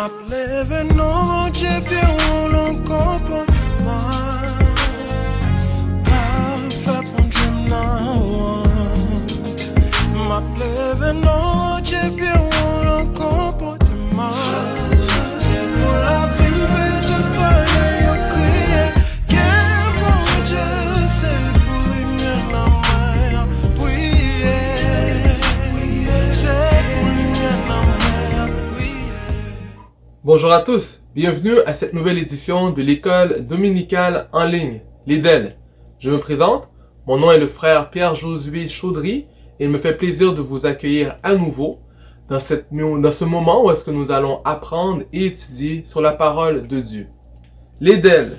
Ma plebe no più un comportement. Parfait pour Dieu now. Ma plebe no più un comportement. C'est pour la vie que je peux crier. Qu'un bon Dieu, c'est pour l'union à moi. Prier. C'est pour l'union à moi. Bonjour à tous, bienvenue à cette nouvelle édition de l'école dominicale en ligne, l'EDEL. Je me présente, mon nom est le frère Pierre-Josué Chaudry et il me fait plaisir de vous accueillir à nouveau dans ce moment où est-ce que nous allons apprendre et étudier sur la parole de Dieu. L'EDEL.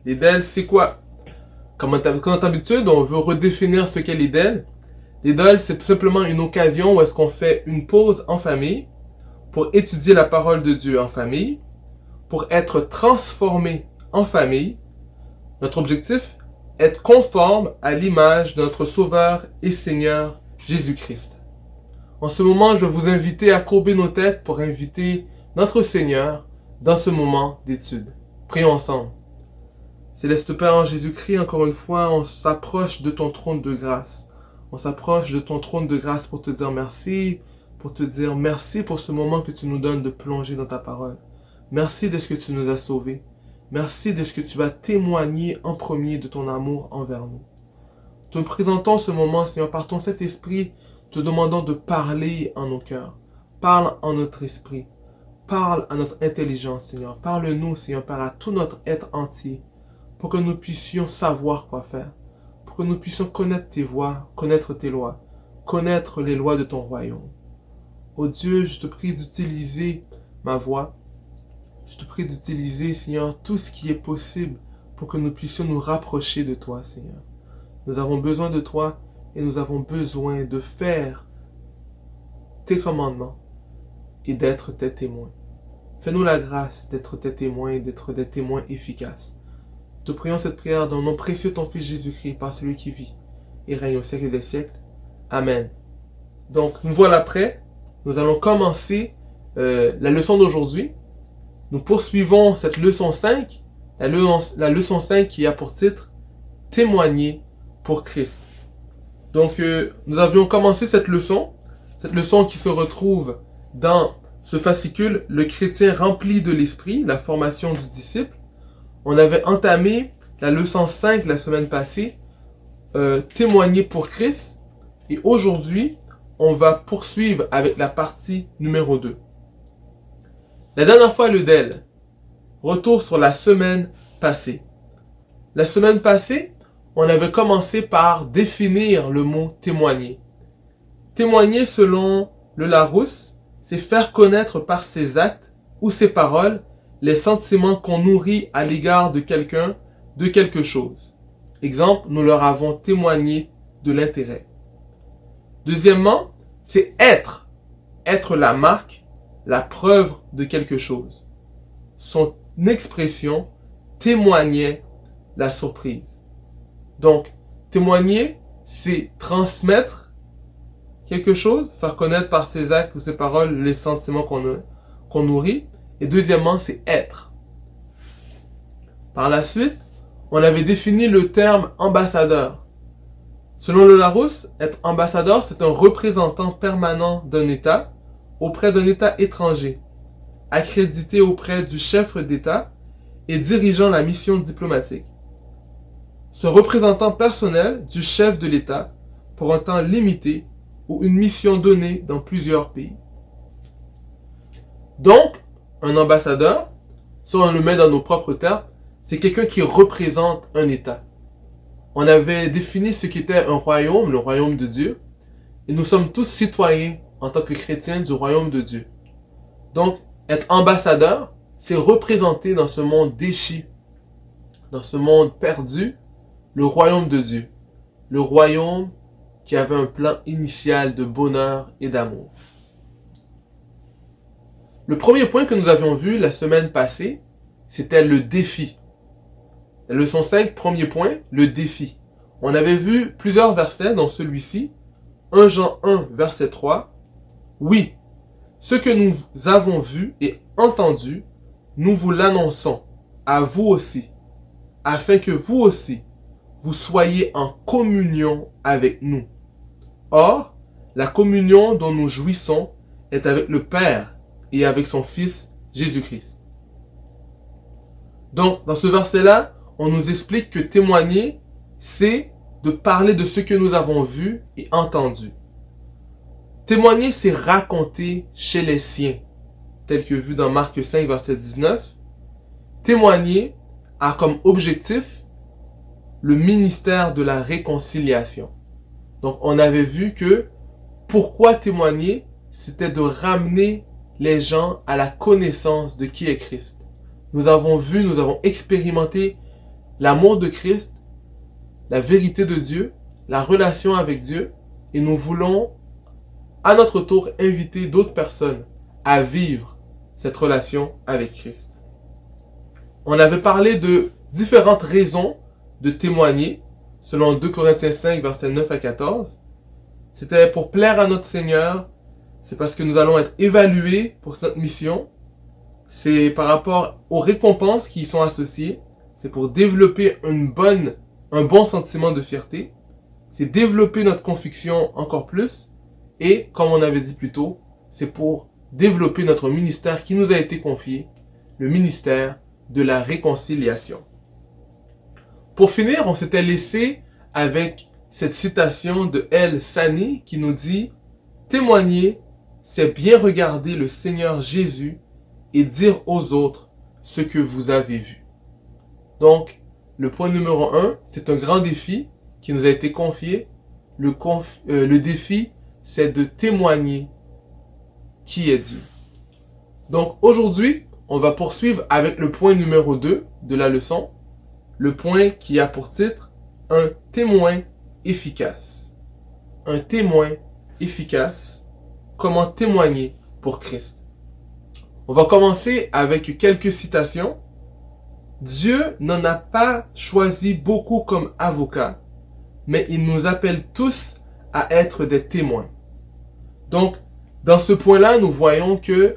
L'EDEL, c'est quoi? Comme d'habitude, on veut redéfinir ce qu'est l'EDEL. L'EDEL, c'est tout simplement une occasion où est-ce qu'on fait une pause en famille pour étudier la parole de Dieu en famille, pour être transformé en famille. Notre objectif, être conforme à l'image de notre Sauveur et Seigneur Jésus-Christ. En ce moment, je vais vous inviter à courber nos têtes pour inviter notre Seigneur dans ce moment d'étude. Prions ensemble. Céleste Père en Jésus-Christ, encore une fois, on s'approche de ton trône de grâce. On s'approche de ton trône de grâce pour te dire merci, pour te dire merci pour ce moment que tu nous donnes de plonger dans ta parole. Merci de ce que tu nous as sauvés. Merci de ce que tu vas témoigner en premier de ton amour envers nous. Te présentons ce moment, Seigneur, par ton Saint-Esprit, te demandant de parler en nos cœurs. Parle en notre esprit. Parle à notre intelligence, Seigneur. Parle-nous, Seigneur, Père, à tout notre être entier, pour que nous puissions savoir quoi faire, pour que nous puissions connaître tes voies, connaître tes lois, connaître les lois de ton royaume. Oh Dieu, je te prie d'utiliser ma voix. Je te prie d'utiliser, Seigneur, tout ce qui est possible pour que nous puissions nous rapprocher de toi, Seigneur. Nous avons besoin de toi et nous avons besoin de faire tes commandements et d'être tes témoins. Fais-nous la grâce d'être tes témoins et d'être des témoins efficaces. Te prions cette prière dans le nom précieux de ton Fils Jésus-Christ, par celui qui vit et règne au siècle des siècles. Amen. Donc, nous voilà prêts. Nous allons commencer la leçon d'aujourd'hui. Nous poursuivons cette leçon 5, la leçon 5 qui a pour titre « Témoigner pour Christ ». Donc, nous avions commencé cette leçon qui se retrouve dans ce fascicule « Le chrétien rempli de l'esprit, la formation du disciple ». On avait entamé la leçon 5 la semaine passée, « Témoigner pour Christ ». Et aujourd'hui, on va poursuivre avec la partie numéro 2. La dernière fois, l'EDEL. Retour sur la semaine passée. La semaine passée, on avait commencé par définir le mot témoigner. Témoigner, selon le Larousse, c'est faire connaître par ses actes ou ses paroles les sentiments qu'on nourrit à l'égard de quelqu'un, de quelque chose. Exemple, nous leur avons témoigné de l'intérêt. Deuxièmement, c'est être. Être la marque, la preuve de quelque chose. Son expression témoignait la surprise. Donc, témoigner, c'est transmettre quelque chose, faire connaître par ses actes ou ses paroles les sentiments qu'on nourrit. Et deuxièmement, c'est être. Par la suite, on avait défini le terme ambassadeur. Selon le Larousse, être ambassadeur, c'est un représentant permanent d'un État auprès d'un État étranger, accrédité auprès du chef d'État et dirigeant la mission diplomatique. Ce représentant personnel du chef de l'État pour un temps limité ou une mission donnée dans plusieurs pays. Donc, un ambassadeur, si on le met dans nos propres termes, c'est quelqu'un qui représente un État. On avait défini ce qu'était un royaume, le royaume de Dieu, et nous sommes tous citoyens en tant que chrétiens du royaume de Dieu. Donc, être ambassadeur, c'est représenter dans ce monde déchu, dans ce monde perdu, le royaume de Dieu. Le royaume qui avait un plan initial de bonheur et d'amour. Le premier point que nous avions vu la semaine passée, c'était le défi. La leçon 5, premier point, le défi. On avait vu plusieurs versets dans celui-ci. 1 Jean 1, verset 3. Oui, Ce que nous avons vu et entendu, nous vous l'annonçons, à vous aussi, afin que vous aussi, vous soyez en communion avec nous. Or, la communion dont nous jouissons est avec le Père et avec son Fils Jésus-Christ. Donc, dans ce verset-là, on nous explique que témoigner, c'est de parler de ce que nous avons vu et entendu. Témoigner, c'est raconter chez les siens, tel que vu dans Marc 5, verset 19. Témoigner a comme objectif le ministère de la réconciliation. Donc, on avait vu que pourquoi témoigner, c'était de ramener les gens à la connaissance de qui est Christ. Nous avons vu, nous avons expérimenté l'amour de Christ, la vérité de Dieu, la relation avec Dieu, et nous voulons à notre tour inviter d'autres personnes à vivre cette relation avec Christ. On avait parlé de différentes raisons de témoigner, selon 2 Corinthiens 5, versets 9 à 14. C'était pour plaire à notre Seigneur, c'est parce que nous allons être évalués pour notre mission, c'est par rapport aux récompenses qui y sont associées, c'est pour développer un bon sentiment de fierté, c'est développer notre conviction encore plus, et comme on avait dit plus tôt, c'est pour développer notre ministère qui nous a été confié, le ministère de la réconciliation. Pour finir, on s'était laissé avec cette citation de El Sani qui nous dit « Témoigner, c'est bien regarder le Seigneur Jésus et dire aux autres ce que vous avez vu. » Donc, le point numéro 1, c'est un grand défi qui nous a été confié. Le défi, c'est de témoigner qui est Dieu. Donc, aujourd'hui, on va poursuivre avec le point numéro 2 de la leçon. Le point qui a pour titre « Un témoin efficace ». Un témoin efficace. Comment témoigner pour Christ. On va commencer avec quelques citations. Dieu n'en a pas choisi beaucoup comme avocats, mais il nous appelle tous à être des témoins. Donc, dans ce point-là, nous voyons que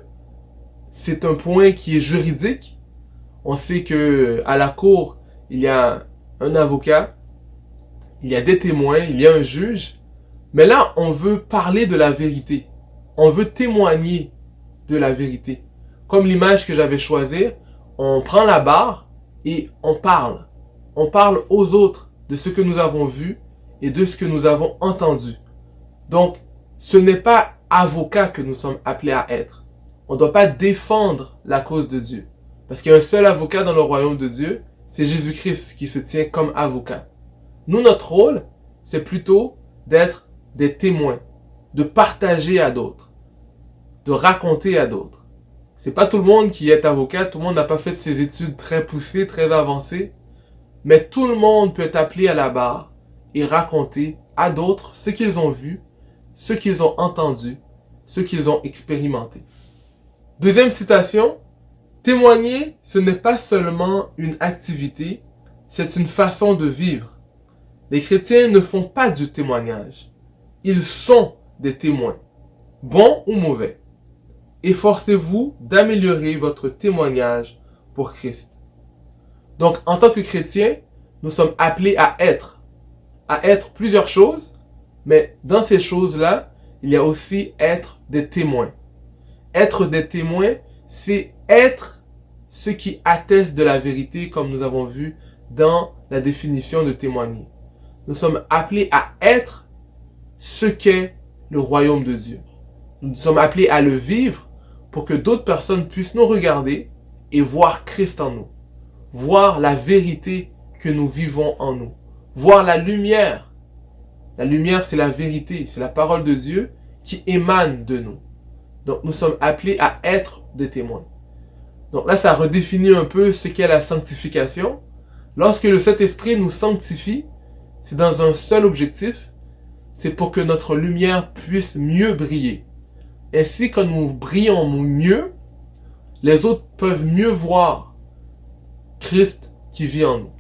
c'est un point qui est juridique. On sait que à la cour, il y a un avocat, il y a des témoins, il y a un juge. Mais là, on veut parler de la vérité. On veut témoigner de la vérité. Comme l'image que j'avais choisie, on prend la barre et on parle. On parle aux autres de ce que nous avons vu et de ce que nous avons entendu. Donc, ce n'est pas avocat que nous sommes appelés à être. On ne doit pas défendre la cause de Dieu. Parce qu'il y a un seul avocat dans le royaume de Dieu, c'est Jésus-Christ qui se tient comme avocat. Nous, notre rôle, c'est plutôt d'être des témoins, de partager à d'autres, de raconter à d'autres. C'est pas tout le monde qui est avocat, tout le monde n'a pas fait ses études très poussées, très avancées, mais tout le monde peut être appelé à la barre et raconter à d'autres ce qu'ils ont vu, ce qu'ils ont entendu, ce qu'ils ont expérimenté. Deuxième citation, témoigner, ce n'est pas seulement une activité, c'est une façon de vivre. Les chrétiens ne font pas du témoignage. Ils sont des témoins, bons ou mauvais. Efforcez-vous d'améliorer votre témoignage pour Christ. Donc, en tant que chrétiens, nous sommes appelés à être plusieurs choses, mais dans ces choses-là, il y a aussi être des témoins. Être des témoins, c'est être ce qui atteste de la vérité, comme nous avons vu dans la définition de témoigner. Nous sommes appelés à être ce qu'est le royaume de Dieu. Nous sommes appelés à le vivre pour que d'autres personnes puissent nous regarder et voir Christ en nous. Voir la vérité que nous vivons en nous. Voir la lumière. La lumière, c'est la vérité, c'est la parole de Dieu qui émane de nous. Donc, nous sommes appelés à être des témoins. Donc là, ça redéfinit un peu ce qu'est la sanctification. Lorsque le Saint-Esprit nous sanctifie, c'est dans un seul objectif, c'est pour que notre lumière puisse mieux briller. Ainsi, quand nous brillons mieux, les autres peuvent mieux voir Christ qui vit en nous.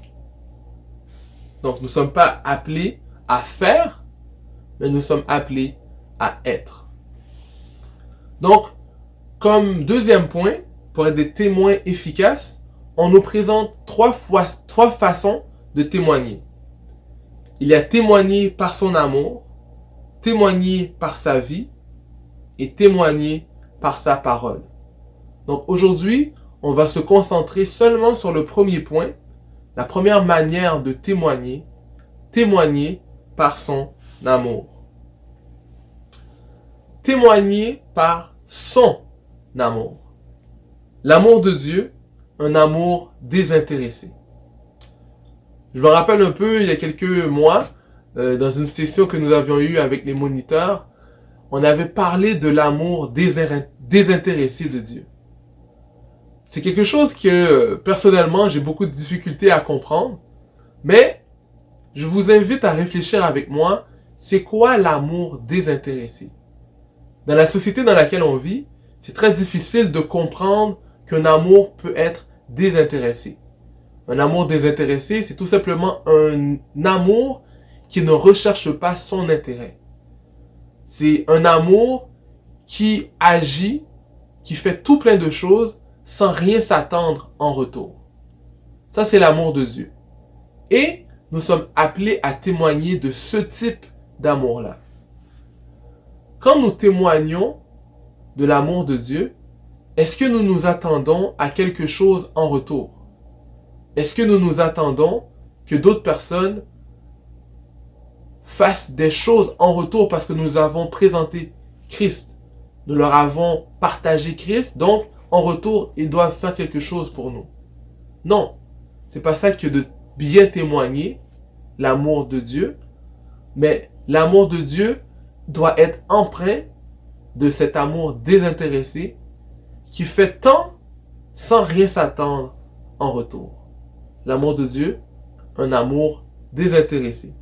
Donc, nous ne sommes pas appelés à faire, mais nous sommes appelés à être. Donc, comme deuxième point, pour être des témoins efficaces, on nous présente trois façons de témoigner. Il y a témoigner par son amour, témoigner par sa vie et témoigner par sa parole. Donc aujourd'hui, on va se concentrer seulement sur le premier point, la première manière de témoigner, témoigner par son amour. Témoigner par son amour. L'amour de Dieu, un amour désintéressé. Je me rappelle un peu, il y a quelques mois, dans une session que nous avions eue avec les moniteurs, on avait parlé de l'amour désintéressé de Dieu. C'est quelque chose que, personnellement, j'ai beaucoup de difficultés à comprendre, mais je vous invite à réfléchir avec moi, c'est quoi l'amour désintéressé? Dans la société dans laquelle on vit, c'est très difficile de comprendre qu'un amour peut être désintéressé. Un amour désintéressé, c'est tout simplement un amour qui ne recherche pas son intérêt. C'est un amour qui agit, qui fait tout plein de choses sans rien s'attendre en retour. Ça, c'est l'amour de Dieu. Et nous sommes appelés à témoigner de ce type d'amour-là. Quand nous témoignons de l'amour de Dieu, est-ce que nous nous attendons à quelque chose en retour? Est-ce que nous nous attendons que d'autres personnes fassent des choses en retour parce que nous avons présenté Christ? Nous leur avons partagé Christ, donc en retour, ils doivent faire quelque chose pour nous. Non, c'est pas ça que de bien témoigner l'amour de Dieu, mais l'amour de Dieu doit être empreint de cet amour désintéressé qui fait tant sans rien s'attendre en retour. L'amour de Dieu, un amour désintéressé.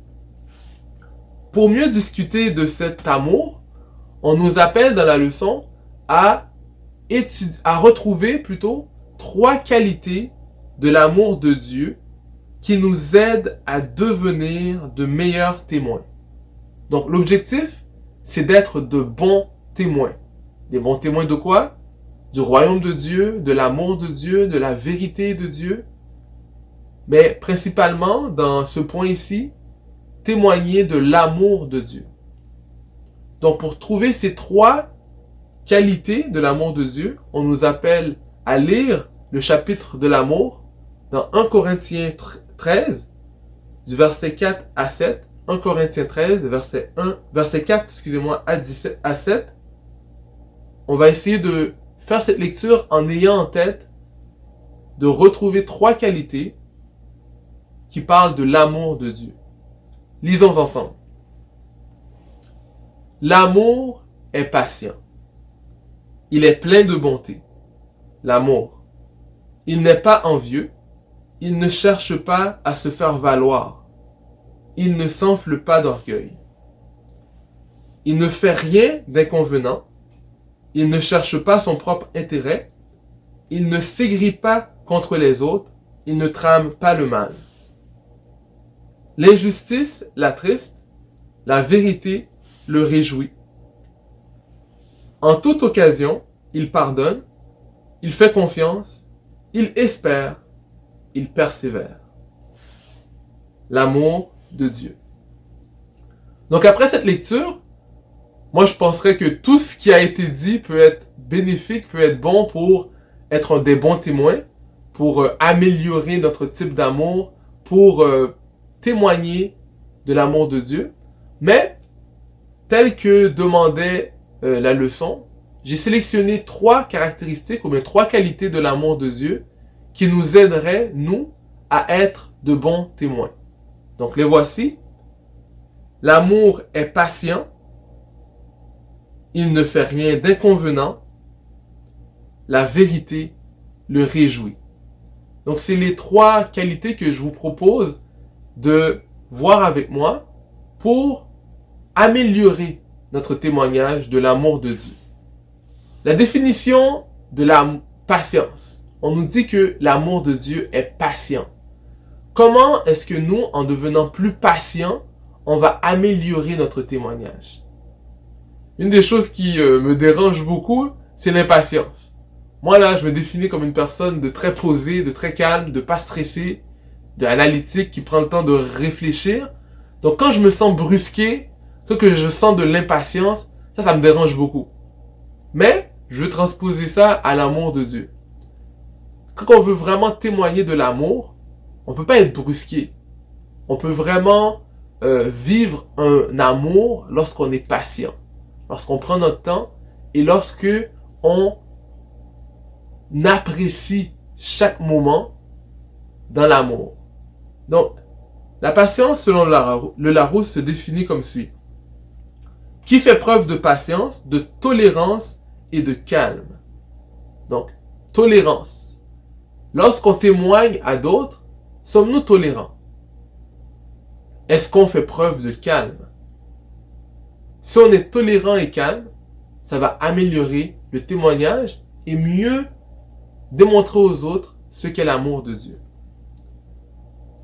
Pour mieux discuter de cet amour, on nous appelle dans la leçon à retrouver plutôt 3 qualités de l'amour de Dieu qui nous aident à devenir de meilleurs témoins. Donc l'objectif, c'est d'être de bons témoins. Des bons témoins de quoi? Du royaume de Dieu, de l'amour de Dieu, de la vérité de Dieu. Mais principalement, dans ce point ici, témoigner de l'amour de Dieu. Donc pour trouver ces 3 qualités de l'amour de Dieu, on nous appelle à lire le chapitre de l'amour dans 1 Corinthiens 13, du verset 4 à 7. 1 Corinthiens 13, verset 4, à 7. On va essayer de faire cette lecture en ayant en tête de retrouver 3 qualités qui parlent de l'amour de Dieu. Lisons ensemble. L'amour est patient. Il est plein de bonté. L'amour. Il n'est pas envieux. Il ne cherche pas à se faire valoir. Il ne s'enfle pas d'orgueil. Il ne fait rien d'inconvenant. Il ne cherche pas son propre intérêt. Il ne s'aigrit pas contre les autres. Il ne trame pas le mal. L'injustice l'attriste. La vérité le réjouit. En toute occasion, il pardonne. Il fait confiance. Il espère. Il persévère. L'amour de Dieu. Donc après cette lecture, moi je penserais que tout ce qui a été dit peut être bénéfique, peut être bon pour être des bons témoins, pour améliorer notre type d'amour, pour témoigner de l'amour de Dieu. Mais, tel que demandait la leçon, j'ai sélectionné 3 caractéristiques ou bien 3 qualités de l'amour de Dieu qui nous aideraient, nous, à être de bons témoins. Donc les voici. L'amour est patient. Il ne fait rien d'inconvenant. La vérité le réjouit. Donc c'est les 3 qualités que je vous propose de voir avec moi pour améliorer notre témoignage de l'amour de Dieu. La définition de la patience. On nous dit que l'amour de Dieu est patient. Comment est-ce que nous, en devenant plus patients, on va améliorer notre témoignage? Une des choses qui me dérange beaucoup c'est l'impatience. Moi là, je me définis comme une personne de très posée, de très calme, de pas stressé, de analytique, qui prend le temps de réfléchir. Donc quand je me sens brusqué, que je sens de l'impatience, ça me dérange beaucoup. Mais je veux transposer ça à l'amour de Dieu. Quand on veut vraiment témoigner de l'amour, on peut pas être brusqué. On peut vraiment vivre un amour lorsqu'on est patient, lorsqu'on prend notre temps et lorsque on apprécie chaque moment dans l'amour. Donc, la patience, selon le Larousse, se définit comme suit. Qui fait preuve de patience, de tolérance et de calme. Donc, tolérance. Lorsqu'on témoigne à d'autres, sommes-nous tolérants? Est-ce qu'on fait preuve de calme? Si on est tolérant et calme, ça va améliorer le témoignage et mieux démontrer aux autres ce qu'est l'amour de Dieu.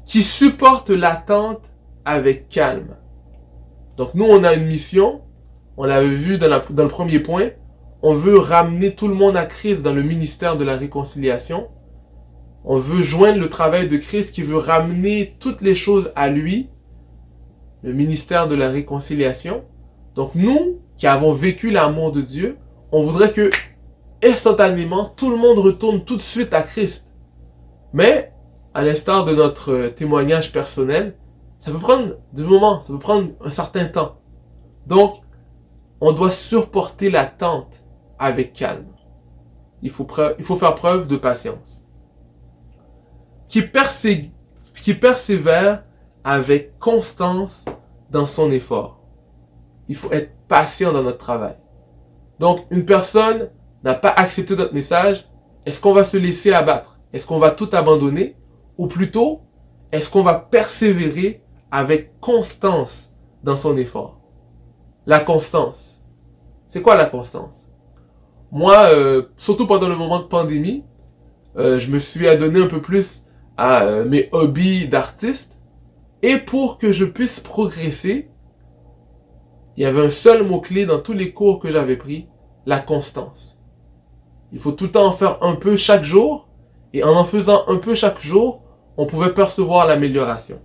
Qui supporte l'attente avec calme. Donc nous, on a une mission, on l'avait vu dans le premier point, on veut ramener tout le monde à Christ dans le ministère de la réconciliation. On veut joindre le travail de Christ qui veut ramener toutes les choses à lui, le ministère de la réconciliation. Donc nous, qui avons vécu l'amour de Dieu, on voudrait que, instantanément, tout le monde retourne tout de suite à Christ. Mais, à l'instar de notre témoignage personnel, ça peut prendre du moment, ça peut prendre un certain temps. Donc, on doit supporter l'attente avec calme. Il faut faire preuve de patience. Qui persévère avec constance dans son effort. Il faut être patient dans notre travail. Donc, une personne n'a pas accepté notre message. Est-ce qu'on va se laisser abattre? Est-ce qu'on va tout abandonner? Ou plutôt, est-ce qu'on va persévérer avec constance dans son effort? La constance. C'est quoi la constance? Moi, surtout pendant le moment de pandémie, je me suis adonné un peu plus à mes hobbies d'artiste. Et pour que je puisse progresser, il y avait un seul mot-clé dans tous les cours que j'avais pris, la constance. Il faut tout le temps en faire un peu chaque jour, et en faisant un peu chaque jour, on pouvait percevoir l'amélioration.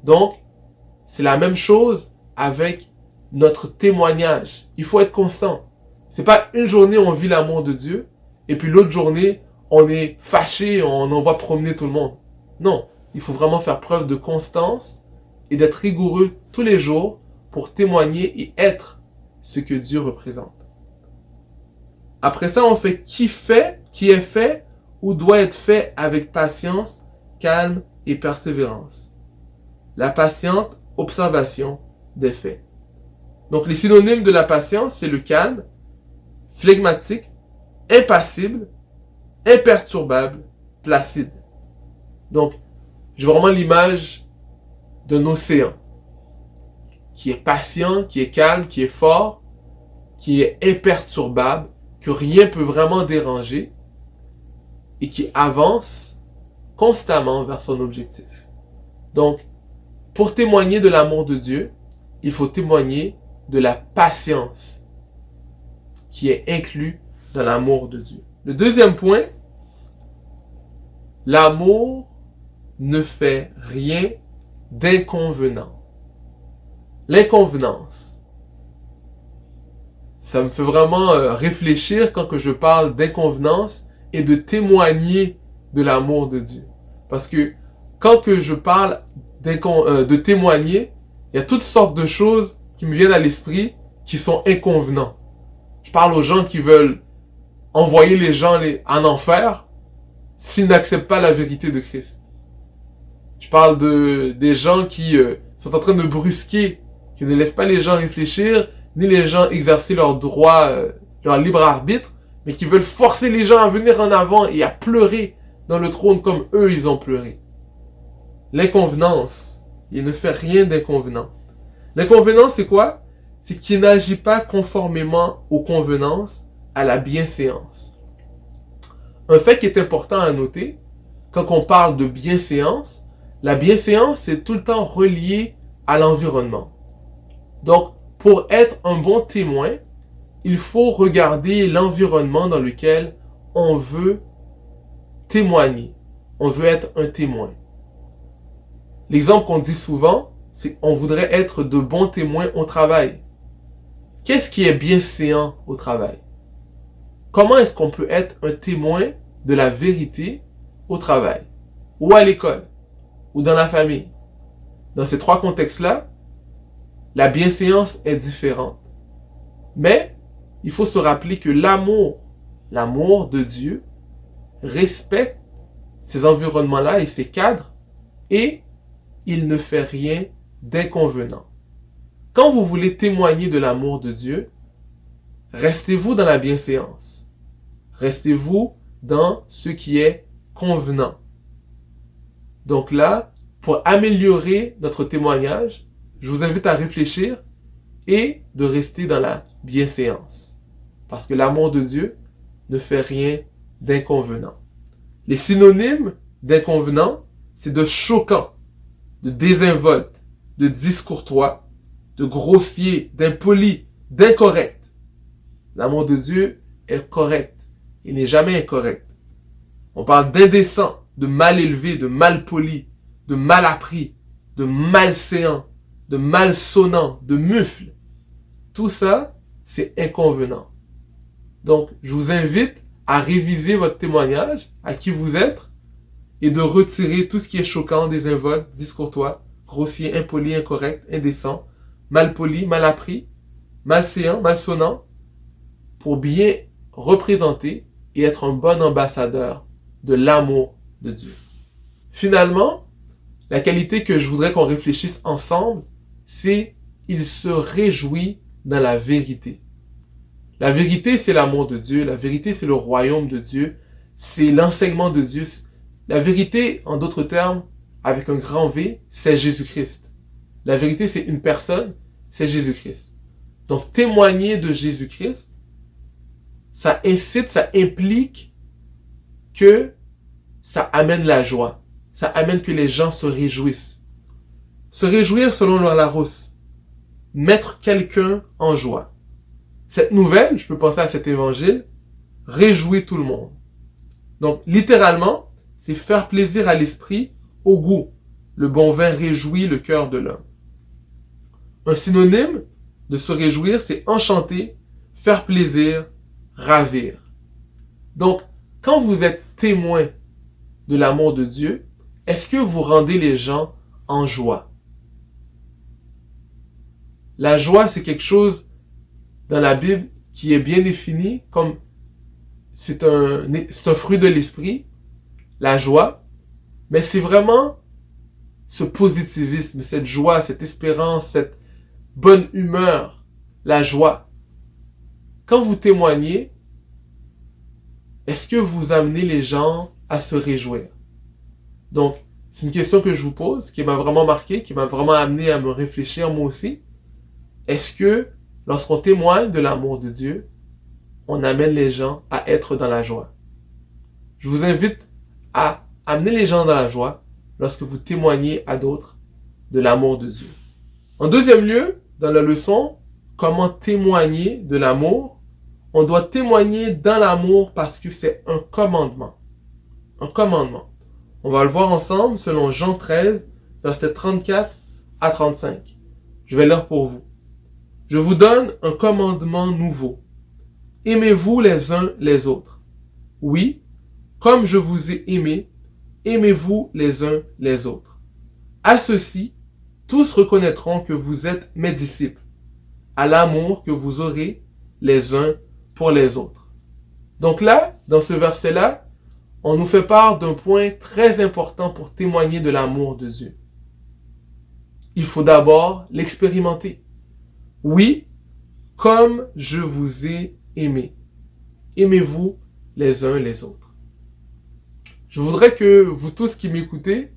Donc, c'est la même chose avec notre témoignage. Il faut être constant. C'est pas une journée on vit l'amour de Dieu, et puis l'autre journée, on est fâché, on envoie promener tout le monde. Non, il faut vraiment faire preuve de constance et d'être rigoureux tous les jours pour témoigner et être ce que Dieu représente. Après ça, on fait qui est fait ou doit être fait avec patience, calme et persévérance. La patiente observation des faits. Donc les synonymes de la patience, c'est le calme, flegmatique, impassible, imperturbable, placide. Donc, j'ai vraiment l'image d'un océan qui est patient, qui est calme, qui est fort, qui est imperturbable, que rien peut vraiment déranger et qui avance constamment vers son objectif. Donc, pour témoigner de l'amour de Dieu, il faut témoigner de la patience qui est inclus dans l'amour de Dieu. Le deuxième point, l'amour ne fait rien d'inconvenant. L'inconvenance. Ça me fait vraiment réfléchir quand que je parle d'inconvenance et de témoigner de l'amour de Dieu. Parce que quand que je parle de témoigner, il y a toutes sortes de choses qui me viennent à l'esprit qui sont inconvenants. Je parle aux gens qui veulent envoyer les gens en enfer s'ils n'acceptent pas la vérité de Christ. Je parle des gens qui sont en train de brusquer, qui ne laissent pas les gens réfléchir, ni les gens exercer leur droit, leur libre arbitre, mais qui veulent forcer les gens à venir en avant et à pleurer dans le trône comme eux ils ont pleuré. L'inconvenance, il ne fait rien d'inconvenant. L'inconvenance, c'est quoi? C'est qu'il n'agit pas conformément aux convenances, à la bienséance. Un fait qui est important à noter, quand on parle de bienséance, la bienséance, c'est tout le temps relié à l'environnement. Donc, pour être un bon témoin, il faut regarder l'environnement dans lequel on veut témoigner. On veut être un témoin. L'exemple qu'on dit souvent, c'est qu'on voudrait être de bons témoins au travail. Qu'est-ce qui est bienséant au travail? Comment est-ce qu'on peut être un témoin de la vérité au travail, ou à l'école, ou dans la famille? Dans ces trois contextes-là, la bienséance est différente. Mais il faut se rappeler que l'amour de Dieu, respecte ces environnements-là et ces cadres, et il ne fait rien d'inconvenant. Quand vous voulez témoigner de l'amour de Dieu, restez-vous dans la bienséance. Restez-vous dans ce qui est convenant. Donc là, pour améliorer notre témoignage, je vous invite à réfléchir et de rester dans la bienséance. Parce que l'amour de Dieu ne fait rien d'inconvenant. Les synonymes d'inconvenant, c'est de choquant, de désinvolte, de discourtois, de grossier, d'impoli, d'incorrect. L'amour de Dieu est correct. Il n'est jamais incorrect. On parle d'indécent, de mal élevé, de mal poli, de mal appris, de malséant, de malsonnant, de mufle. Tout ça, c'est inconvenant. Donc, je vous invite à réviser votre témoignage, à qui vous êtes, et de retirer tout ce qui est choquant, désinvolte, discourtois, grossier, impoli, incorrect, indécent, mal poli, mal appris, malséant, malsonnant, pour bien représenter et être un bon ambassadeur de l'amour de Dieu. Finalement, la qualité que je voudrais qu'on réfléchisse ensemble, c'est il se réjouit dans la vérité. La vérité, c'est l'amour de Dieu. La vérité, c'est le royaume de Dieu. C'est l'enseignement de Dieu. La vérité, en d'autres termes, avec un grand V, c'est Jésus-Christ. La vérité, c'est une personne, c'est Jésus-Christ. Donc, témoigner de Jésus-Christ, ça incite, ça implique que ça amène la joie. Ça amène que les gens se réjouissent. Se réjouir selon le Larousse. Mettre quelqu'un en joie. Cette nouvelle, je peux penser à cet évangile, réjouit tout le monde. Donc, littéralement, c'est faire plaisir à l'esprit, au goût. Le bon vin réjouit le cœur de l'homme. Un synonyme de se réjouir, c'est enchanter, faire plaisir, ravir. Donc, quand vous êtes témoin de l'amour de Dieu, est-ce que vous rendez les gens en joie? La joie, c'est quelque chose dans la Bible qui est bien défini comme c'est un fruit de l'esprit, la joie, mais c'est vraiment ce positivisme, cette joie, cette espérance, cette bonne humeur, la joie. Quand vous témoignez, est-ce que vous amenez les gens à se réjouir? Donc, c'est une question que je vous pose, qui m'a vraiment marqué, qui m'a vraiment amené à me réfléchir moi aussi. Est-ce que lorsqu'on témoigne de l'amour de Dieu, on amène les gens à être dans la joie? Je vous invite à amener les gens dans la joie lorsque vous témoignez à d'autres de l'amour de Dieu. En deuxième lieu, dans la leçon, comment témoigner de l'amour, on doit témoigner dans l'amour parce que c'est un commandement. Un commandement. On va le voir ensemble selon Jean 13, versets 34 à 35. Je vais lire pour vous. Je vous donne un commandement nouveau. Aimez-vous les uns les autres. Oui, comme je vous ai aimé, aimez-vous les uns les autres. À ceci, tous reconnaîtront que vous êtes mes disciples, à l'amour que vous aurez les uns pour les autres. Donc là, dans ce verset-là, on nous fait part d'un point très important pour témoigner de l'amour de Dieu. Il faut d'abord l'expérimenter. Oui, comme je vous ai aimé. Aimez-vous les uns les autres. Je voudrais que vous tous qui m'écoutez,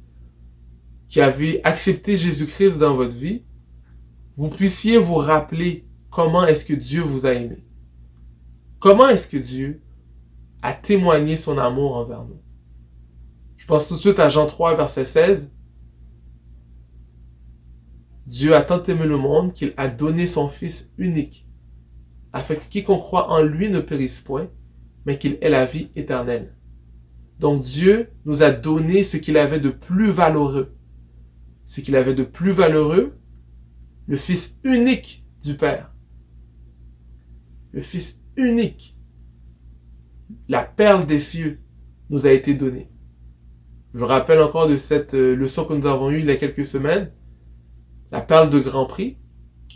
qui avez accepté Jésus-Christ dans votre vie, vous puissiez vous rappeler comment est-ce que Dieu vous a aimé. Comment est-ce que Dieu a témoigné son amour envers nous. Je pense tout de suite à Jean 3, verset 16. Dieu a tant aimé le monde qu'il a donné son Fils unique, afin que quiconque croit en lui ne périsse point, mais qu'il ait la vie éternelle. Donc Dieu nous a donné ce qu'il avait de plus valeureux. Ce qu'il avait de plus valeureux, le Fils unique du Père. Le Fils unique, la perle des cieux, nous a été donnée. Je me rappelle encore de cette leçon que nous avons eue il y a quelques semaines. La perle de grand prix,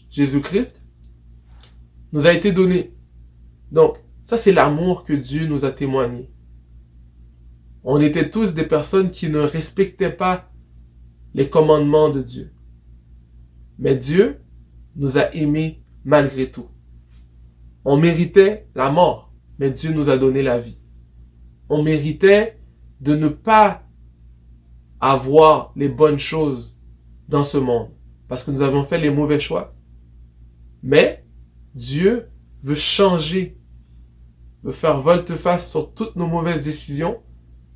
Jésus-Christ, nous a été donnée. Donc, ça c'est l'amour que Dieu nous a témoigné. On était tous des personnes qui ne respectaient pas les commandements de Dieu. Mais Dieu nous a aimés malgré tout. On méritait la mort, mais Dieu nous a donné la vie. On méritait de ne pas avoir les bonnes choses dans ce monde, parce que nous avons fait les mauvais choix. Mais Dieu veut changer, veut faire volte-face sur toutes nos mauvaises décisions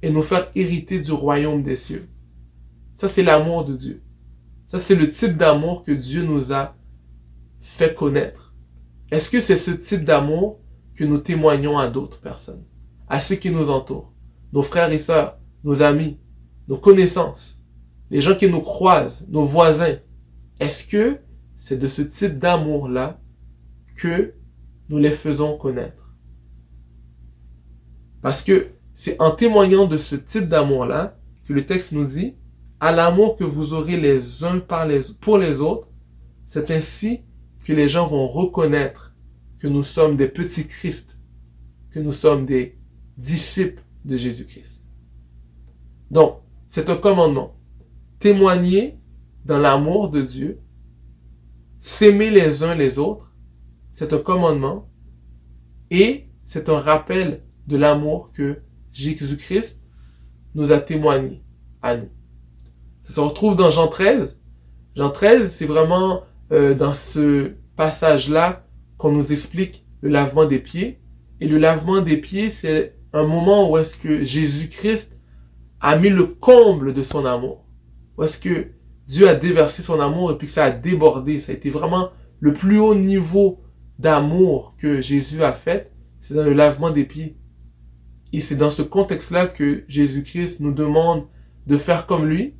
et nous faire hériter du royaume des cieux. Ça, c'est l'amour de Dieu. Ça, c'est le type d'amour que Dieu nous a fait connaître. Est-ce que c'est ce type d'amour que nous témoignons à d'autres personnes, à ceux qui nous entourent, nos frères et sœurs, nos amis, nos connaissances, les gens qui nous croisent, nos voisins? Est-ce que c'est de ce type d'amour-là que nous les faisons connaître? Parce que c'est en témoignant de ce type d'amour-là que le texte nous dit « À l'amour que vous aurez les uns pour les autres, c'est ainsi que les gens vont reconnaître que nous sommes des petits Christ, que nous sommes des disciples de Jésus-Christ. » Donc, c'est un commandement. Témoigner dans l'amour de Dieu, s'aimer les uns les autres, c'est un commandement et c'est un rappel de l'amour que Jésus-Christ nous a témoigné à nous. Ça se retrouve dans Jean 13. Jean 13, c'est vraiment dans ce passage-là qu'on nous explique le lavement des pieds. Et le lavement des pieds, c'est un moment où est-ce que Jésus-Christ a mis le comble de son amour. Où est-ce que Dieu a déversé son amour et puis que ça a débordé. Ça a été vraiment le plus haut niveau d'amour que Jésus a fait. C'est dans le lavement des pieds. Et c'est dans ce contexte-là que Jésus-Christ nous demande de faire comme lui,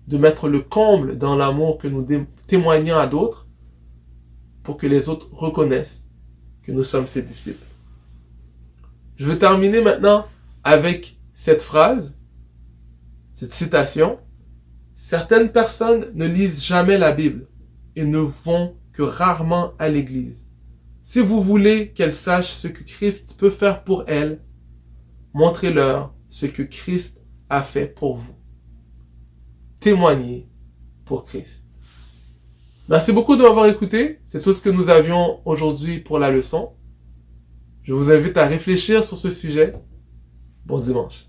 de mettre le comble dans l'amour que nous témoignons à d'autres pour que les autres reconnaissent que nous sommes ses disciples. Je vais terminer maintenant avec cette phrase, cette citation. Certaines personnes ne lisent jamais la Bible et ne vont que rarement à l'église. Si vous voulez qu'elles sachent ce que Christ peut faire pour elles, montrez-leur ce que Christ a fait pour vous. Témoignez pour Christ. Merci beaucoup de m'avoir écouté. C'est tout ce que nous avions aujourd'hui pour la leçon. Je vous invite à réfléchir sur ce sujet. Bon dimanche.